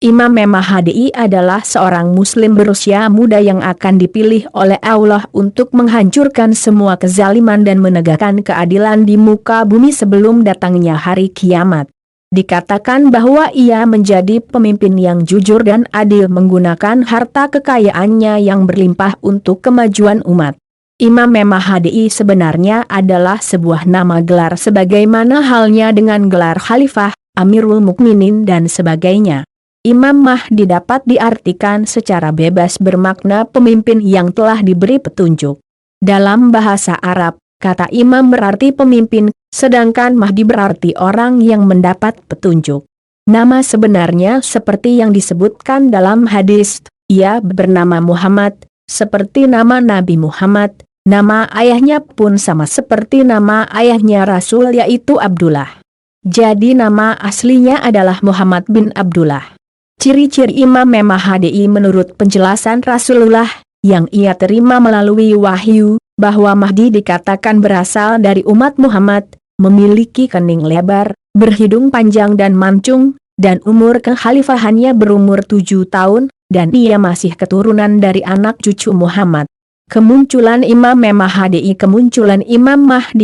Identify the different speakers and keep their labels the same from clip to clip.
Speaker 1: Imam Mahdi adalah seorang muslim berusia muda yang akan dipilih oleh Allah untuk menghancurkan semua kezaliman dan menegakkan keadilan di muka bumi sebelum datangnya hari kiamat. Dikatakan bahwa ia menjadi pemimpin yang jujur dan adil menggunakan harta kekayaannya yang berlimpah untuk kemajuan umat. Imam Mahdi sebenarnya adalah sebuah nama gelar sebagaimana halnya dengan gelar Khalifah, Amirul Mukminin dan sebagainya. Imam Mahdi dapat diartikan secara bebas bermakna pemimpin yang telah diberi petunjuk. Dalam bahasa Arab, kata imam berarti pemimpin, sedangkan Mahdi berarti orang yang mendapat petunjuk. Nama sebenarnya seperti yang disebutkan dalam hadis, ia bernama Muhammad, seperti nama Nabi Muhammad, nama ayahnya pun sama seperti nama ayahnya Rasul yaitu Abdullah. Jadi nama aslinya adalah Muhammad bin Abdullah. Ciri-ciri Imam Mahdi menurut penjelasan Rasulullah, yang ia terima melalui wahyu, bahwa Mahdi dikatakan berasal dari umat Muhammad, memiliki kening lebar, berhidung panjang dan mancung, dan umur kekhalifahannya berumur 7 tahun, dan ia masih keturunan dari anak cucu Muhammad. Kemunculan Imam Mahdi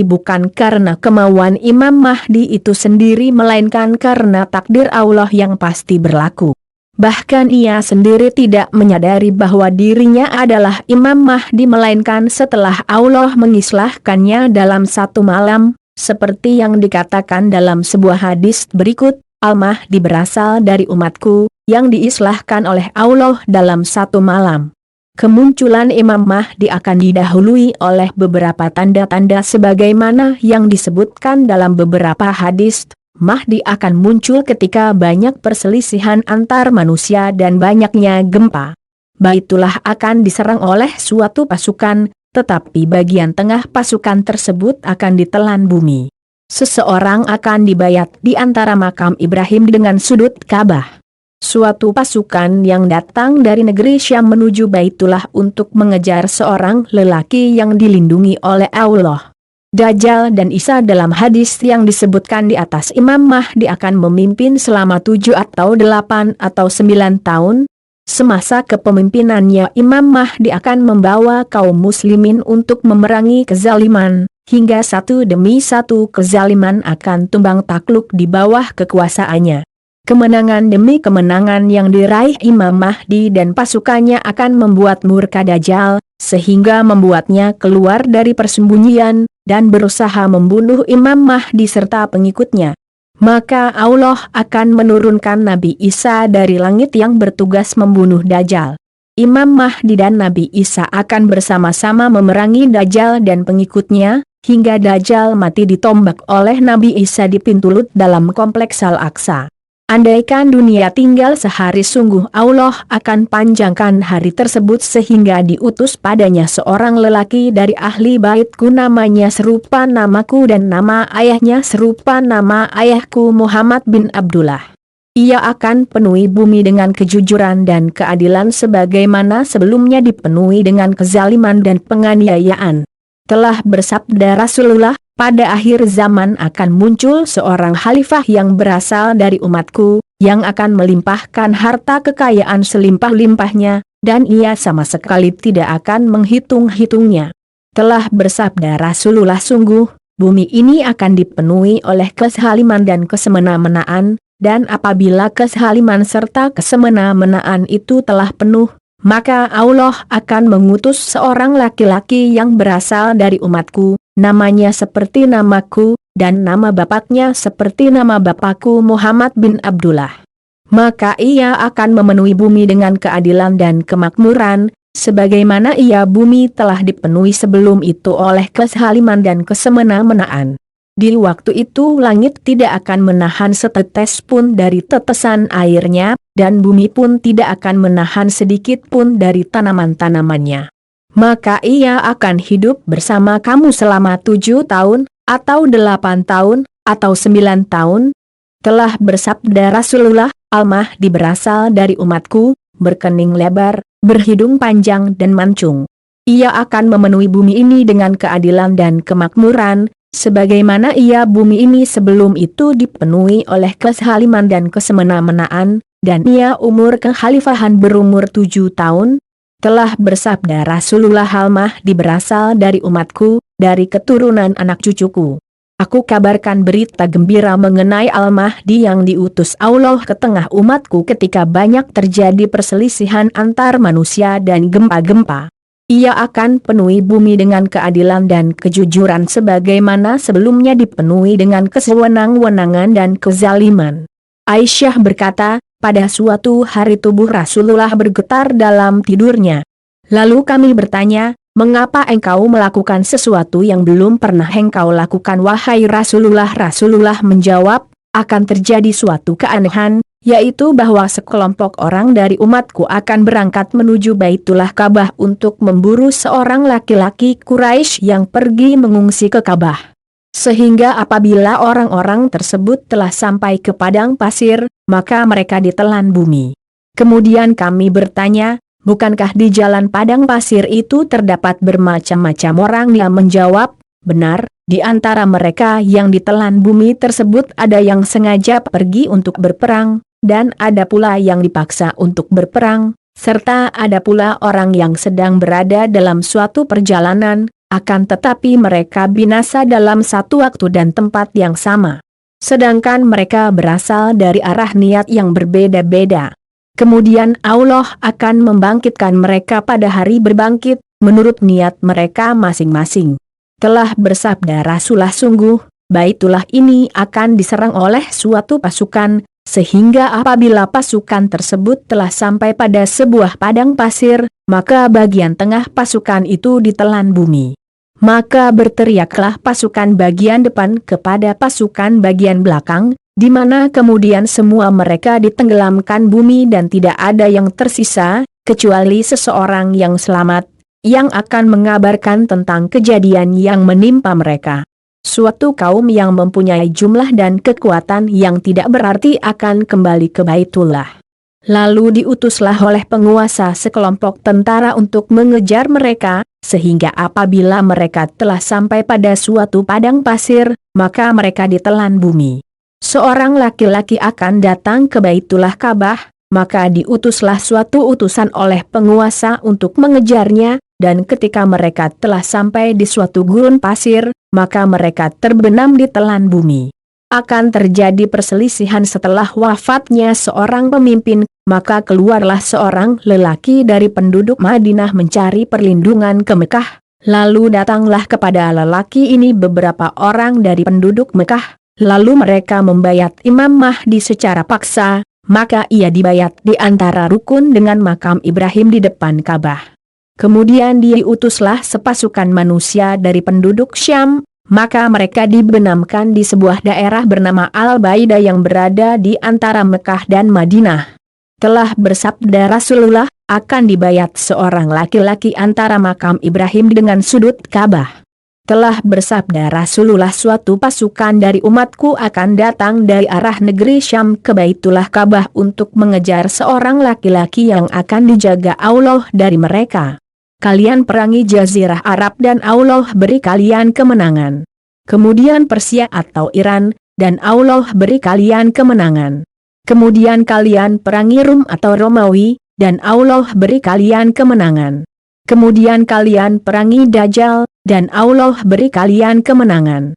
Speaker 1: bukan karena kemauan Imam Mahdi itu sendiri melainkan karena takdir Allah yang pasti berlaku. Bahkan ia sendiri tidak menyadari bahwa dirinya adalah Imam Mahdi melainkan setelah Allah mengislahkannya dalam satu malam, seperti yang dikatakan dalam sebuah hadis berikut, Al-Mahdi berasal dari umatku, yang diislahkan oleh Allah dalam satu malam. Kemunculan Imam Mahdi akan didahului oleh beberapa tanda-tanda sebagaimana yang disebutkan dalam beberapa hadis. Mahdi akan muncul ketika banyak perselisihan antar manusia dan banyaknya gempa. Baitullah akan diserang oleh suatu pasukan, tetapi bagian tengah pasukan tersebut akan ditelan bumi. Seseorang akan dibayat di antara makam Ibrahim dengan sudut Ka'bah. Suatu pasukan yang datang dari negeri Syam menuju Baitullah untuk mengejar seorang lelaki yang dilindungi oleh Allah. Dajjal dan Isa dalam hadis yang disebutkan di atas Imam Mahdi akan memimpin selama 7 atau 8 atau 9 tahun. Semasa kepemimpinannya Imam Mahdi akan membawa kaum muslimin untuk memerangi kezaliman, hingga satu demi satu kezaliman akan tumbang takluk di bawah kekuasaannya. Kemenangan demi kemenangan yang diraih Imam Mahdi dan pasukannya akan membuat murka Dajjal, sehingga membuatnya keluar dari persembunyian, dan berusaha membunuh Imam Mahdi serta pengikutnya. Maka Allah akan menurunkan Nabi Isa dari langit yang bertugas membunuh Dajjal. Imam Mahdi dan Nabi Isa akan bersama-sama memerangi Dajjal dan pengikutnya, hingga Dajjal mati ditombak oleh Nabi Isa di pintu Lut dalam kompleks Al-Aqsa. Andaikan dunia tinggal sehari sungguh Allah akan panjangkan hari tersebut sehingga diutus padanya seorang lelaki dari ahli baitku namanya serupa namaku dan nama ayahnya serupa nama ayahku Muhammad bin Abdullah. Ia akan penuhi bumi dengan kejujuran dan keadilan sebagaimana sebelumnya dipenuhi dengan kezaliman dan penganiayaan. Telah bersabda Rasulullah, pada akhir zaman akan muncul seorang khalifah yang berasal dari umatku, yang akan melimpahkan harta kekayaan selimpah-limpahnya, dan ia sama sekali tidak akan menghitung-hitungnya. Telah bersabda Rasulullah, sungguh, bumi ini akan dipenuhi oleh kezaliman dan kesemena-menaan, dan apabila kezaliman serta kesemena-menaan itu telah penuh, maka Allah akan mengutus seorang laki-laki yang berasal dari umatku, namanya seperti namaku, dan nama bapaknya seperti nama bapakku Muhammad bin Abdullah. Maka ia akan memenuhi bumi dengan keadilan dan kemakmuran, sebagaimana ia bumi telah dipenuhi sebelum itu oleh kezaliman dan kesemena-menaan. Di waktu itu langit tidak akan menahan setetes pun dari tetesan airnya, dan bumi pun tidak akan menahan sedikit pun dari tanaman-tanamannya. Maka ia akan hidup bersama kamu selama 7 tahun, atau 8 tahun, atau 9 tahun. Telah bersabda Rasulullah, Al-Mahdi berasal dari umatku, berkening lebar, berhidung panjang dan mancung. Ia akan memenuhi bumi ini dengan keadilan dan kemakmuran, Sebagaimana bumi ini sebelum itu dipenuhi oleh kezaliman dan kesemena-menaan, dan umur kekhalifahan berumur 7 tahun, telah bersabda Rasulullah Al-Mahdi berasal dari umatku, dari keturunan anak cucuku. Aku kabarkan berita gembira mengenai Al-Mahdi yang diutus Allah ke tengah umatku ketika banyak terjadi perselisihan antar manusia dan gempa-gempa. Ia akan penuhi bumi dengan keadilan dan kejujuran sebagaimana sebelumnya dipenuhi dengan kesewenang-wenangan dan kezaliman. Aisyah berkata, pada suatu hari tubuh Rasulullah bergetar dalam tidurnya. Lalu kami bertanya, mengapa engkau melakukan sesuatu yang belum pernah engkau lakukan wahai Rasulullah? Rasulullah menjawab, akan terjadi suatu keanehan, yaitu bahwa sekelompok orang dari umatku akan berangkat menuju Baitullah Ka'bah untuk memburu seorang laki-laki Quraisy yang pergi mengungsi ke Ka'bah. Sehingga apabila orang-orang tersebut telah sampai ke padang pasir, maka mereka ditelan bumi. Kemudian kami bertanya, bukankah di jalan padang pasir itu terdapat bermacam-macam orang? Dia menjawab, benar, di antara mereka yang ditelan bumi tersebut ada yang sengaja pergi untuk berperang, dan ada pula yang dipaksa untuk berperang, serta ada pula orang yang sedang berada dalam suatu perjalanan, akan tetapi mereka binasa dalam satu waktu dan tempat yang sama. Sedangkan mereka berasal dari arah niat yang berbeda-beda. Kemudian Allah akan membangkitkan mereka pada hari berbangkit, menurut niat mereka masing-masing. Telah bersabda Rasulullah, sungguh, Baitullah ini akan diserang oleh suatu pasukan, sehingga apabila pasukan tersebut telah sampai pada sebuah padang pasir, maka bagian tengah pasukan itu ditelan bumi. Maka berteriaklah pasukan bagian depan kepada pasukan bagian belakang, di mana kemudian semua mereka ditenggelamkan bumi dan tidak ada yang tersisa, kecuali seseorang yang selamat, yang akan mengabarkan tentang kejadian yang menimpa mereka. Suatu kaum yang mempunyai jumlah dan kekuatan yang tidak berarti akan kembali ke Baitullah. Lalu diutuslah oleh penguasa sekelompok tentara untuk mengejar mereka, sehingga apabila mereka telah sampai pada suatu padang pasir, maka mereka ditelan bumi. Seorang laki-laki akan datang ke Baitullah Ka'bah, maka diutuslah suatu utusan oleh penguasa untuk mengejarnya, dan ketika mereka telah sampai di suatu gurun pasir, maka mereka terbenam ditelan bumi. Akan terjadi perselisihan setelah wafatnya seorang pemimpin, maka keluarlah seorang lelaki dari penduduk Madinah mencari perlindungan ke Mekah, lalu datanglah kepada lelaki ini beberapa orang dari penduduk Mekah, lalu mereka membayat Imam Mahdi secara paksa, maka ia dibayat di antara rukun dengan makam Ibrahim di depan Ka'bah. Kemudian diutuslah sepasukan manusia dari penduduk Syam, maka mereka dibenamkan di sebuah daerah bernama Al-Baidah yang berada di antara Mekah dan Madinah. Telah bersabda Rasulullah, akan dibayat seorang laki-laki antara makam Ibrahim dengan sudut Ka'bah. Telah bersabda Rasulullah, suatu pasukan dari umatku akan datang dari arah negeri Syam ke Baitullah Ka'bah untuk mengejar seorang laki-laki yang akan dijaga Allah dari mereka. Kalian perangi Jazirah Arab dan Allah beri kalian kemenangan. Kemudian Persia atau Iran, dan Allah beri kalian kemenangan. Kemudian kalian perangi Rum atau Romawi, dan Allah beri kalian kemenangan. Kemudian kalian perangi Dajjal, dan Allah beri kalian kemenangan.